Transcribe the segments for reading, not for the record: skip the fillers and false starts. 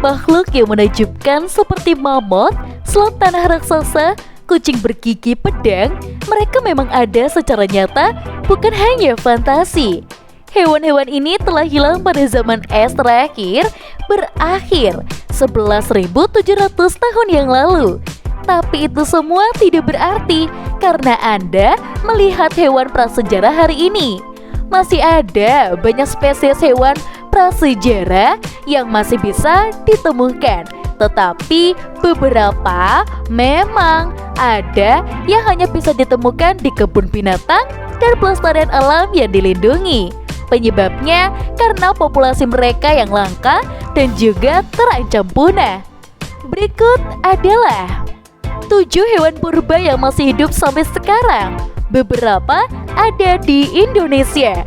Makhluk yang menakjubkan seperti mamut, slot tanah raksasa, kucing bergigi pedang, mereka memang ada secara nyata, bukan hanya fantasi. Hewan-hewan ini telah hilang pada zaman es terakhir, berakhir 11.700 tahun yang lalu. Tapi itu semua tidak berarti karena Anda melihat hewan prasejarah hari ini. Masih ada banyak spesies hewan prasejarah yang masih bisa ditemukan. Tetapi beberapa memang ada yang hanya bisa ditemukan di kebun binatang dan pelestarian alam yang dilindungi. Penyebabnya karena populasi mereka yang langka dan juga terancam punah. Berikut adalah 7 hewan purba yang masih hidup sampai sekarang. Beberapa ada di Indonesia.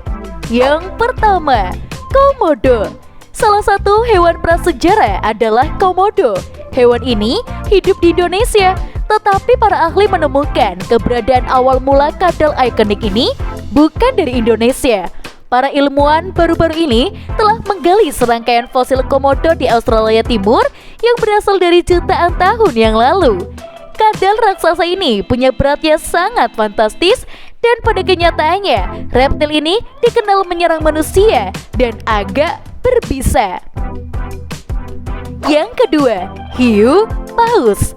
Yang pertama, komodo. Salah satu hewan prasejarah adalah komodo. Hewan ini hidup di Indonesia, tetapi para ahli menemukan keberadaan awal mula kadal ikonik ini bukan dari Indonesia. Para ilmuwan baru-baru ini telah menggali serangkaian fosil komodo di Australia Timur yang berasal dari jutaan tahun yang lalu. Kadal raksasa ini punya berat yang sangat fantastis dan pada kenyataannya reptil ini dikenal menyerang manusia dan agak berbisa. Yang kedua, hiu paus.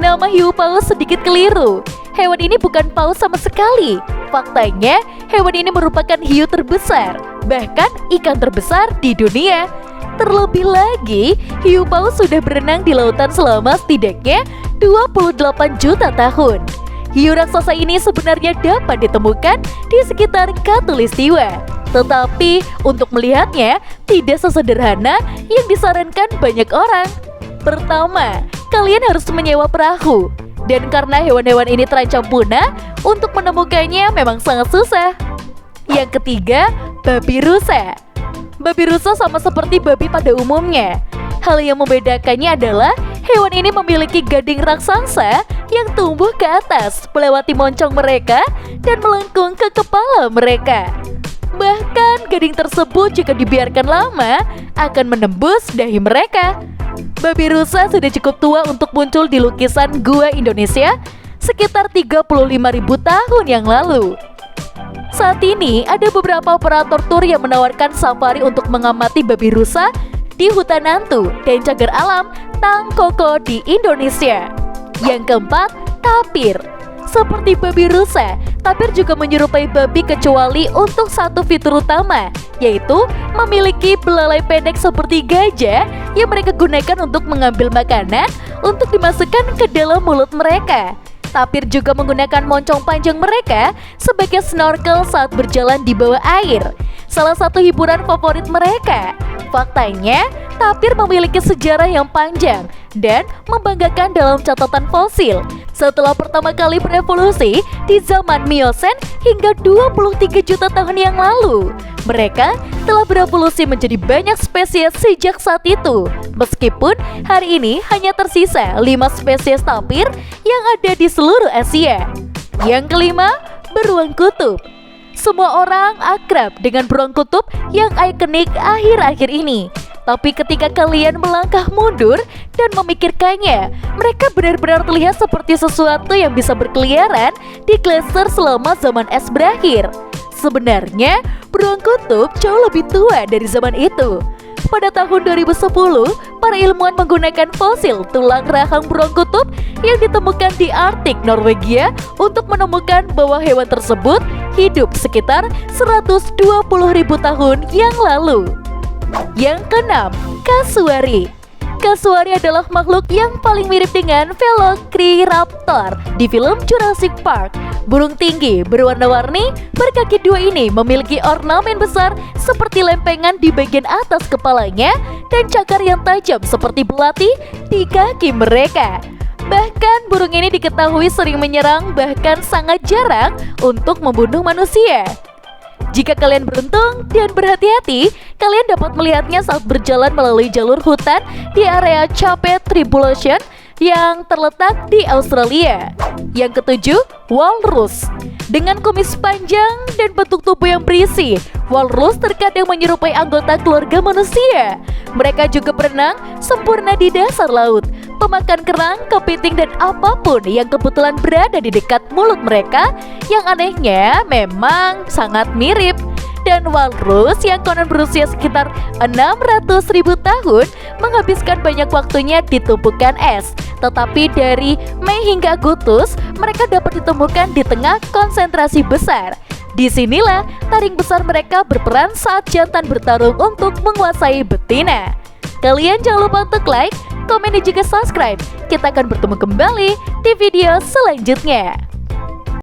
Nama hiu paus sedikit keliru. Hewan ini bukan paus sama sekali. Faktanya, hewan ini merupakan hiu terbesar, bahkan ikan terbesar di dunia. Terlebih lagi, hiu paus sudah berenang di lautan selama setidaknya 28 juta tahun. Hiu raksasa ini sebenarnya dapat ditemukan di sekitar Khatulistiwa. Tetapi untuk melihatnya tidak sesederhana yang disarankan banyak orang. Pertama, kalian harus menyewa perahu. Dan karena hewan-hewan ini terancam punah, untuk menemukannya memang sangat susah. Yang ketiga, babi rusa. Babi rusa sama seperti babi pada umumnya. Hal yang membedakannya adalah hewan ini memiliki gading raksasa yang tumbuh ke atas, melewati moncong mereka dan melengkung ke kepala mereka. Bahkan gading tersebut jika dibiarkan lama akan menembus dahi mereka. Babi rusa sudah cukup tua untuk muncul di lukisan gua Indonesia sekitar 35.000 tahun yang lalu. Saat ini ada beberapa operator tur yang menawarkan safari untuk mengamati babi rusa di hutan Nantu dan cagar alam Tangkoko di Indonesia. Yang keempat, tapir. Seperti babi rusa, tapir juga menyerupai babi kecuali untuk satu fitur utama, yaitu memiliki belalai pendek seperti gajah yang mereka gunakan untuk mengambil makanan untuk dimasukkan ke dalam mulut mereka. Tapir juga menggunakan moncong panjang mereka sebagai snorkel saat berjalan di bawah air, salah satu hiburan favorit mereka. Faktanya, tapir memiliki sejarah yang panjang dan membanggakan dalam catatan fosil. Setelah pertama kali berevolusi di zaman Miosen hingga 23 juta tahun yang lalu, mereka telah berevolusi menjadi banyak spesies sejak saat itu. Meskipun hari ini hanya tersisa 5 spesies tapir yang ada di seluruh Asia. Yang kelima, beruang kutub. Semua orang akrab dengan beruang kutub yang ikonik akhir-akhir ini. Tapi ketika kalian melangkah mundur dan memikirkannya, mereka benar-benar terlihat seperti sesuatu yang bisa berkeliaran di glaser selama zaman es berakhir. Sebenarnya, beruang kutub jauh lebih tua dari zaman itu. Pada tahun 2010, para ilmuwan menggunakan fosil tulang rahang beruang kutub yang ditemukan di Arktik, Norwegia untuk menemukan bahwa hewan tersebut hidup sekitar 120.000 tahun yang lalu. Yang keenam, kasuari. Kasuari adalah makhluk yang paling mirip dengan Velociraptor di film Jurassic Park. Burung tinggi berwarna-warni berkaki dua ini memiliki ornamen besar seperti lempengan di bagian atas kepalanya dan cakar yang tajam seperti belati di kaki mereka. Bahkan burung ini diketahui sering menyerang, bahkan sangat jarang untuk membunuh manusia. Jika kalian beruntung dan berhati-hati, kalian dapat melihatnya saat berjalan melalui jalur hutan di area Cape Tribulation yang terletak di Australia. Yang ketujuh, walrus. Dengan kumis panjang dan bentuk tubuh yang berisi, walrus terkadang menyerupai anggota keluarga manusia. Mereka juga berenang sempurna di dasar laut, pemakan kerang, kepiting, dan apapun yang kebetulan berada di dekat mulut mereka. Yang anehnya memang sangat mirip. Dan walrus yang konon berusia sekitar 600.000 tahun menghabiskan banyak waktunya di tumpukan es. Tetapi dari Mei hingga Agustus, mereka dapat ditemukan di tengah konsentrasi besar. Disinilah taring besar mereka berperan saat jantan bertarung untuk menguasai betina. Kalian jangan lupa untuk like, komen, dan juga subscribe. Kita akan bertemu kembali di video selanjutnya.